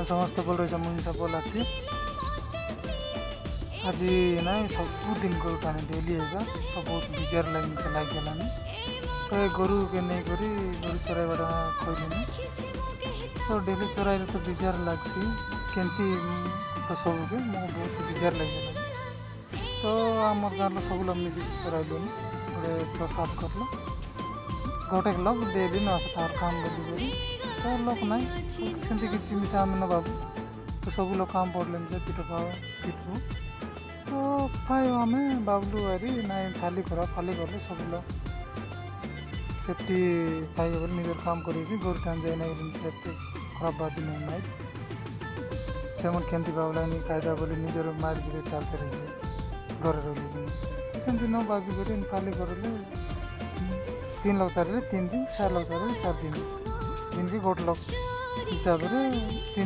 समस्त बोल रही मुझे सब अच्छी आज ना सबुदिन गोरु टाणी डेली है तो बहुत बिजार लगे से लगे तो गोरु के नहीं करी गोरु चराइबाटा कहली तो डेली चराइले तो बिजार लगसी केमती तो सबके मुझे बहुत बिजार लगे तो आम गाँव सब लोग मिले चराइलु गोटे प्रसाद करल गोटे लोग डेली न आस तार काम बोली तो लोग ना सेमती किसी मिसा आम न बाबू तो सब लोग काम पड़े पीठ खाओ पीठू तो खाए आम बाबलू आरी ना फाली कर सब लोग सेफ्टी खाई निजर काम कर गोरु टाण जाए ना सेफ्टी खराब बात नहीं नाई से केमती बाबला नहीं खाईदा बोली निजर मारिक चलते रही घर रही सेमती न बाबी कर फाली कर 3 लोग चारे 3 दिन 4 लोग चारे 4 दिन दिन की गोटे लोग हिसाब से 3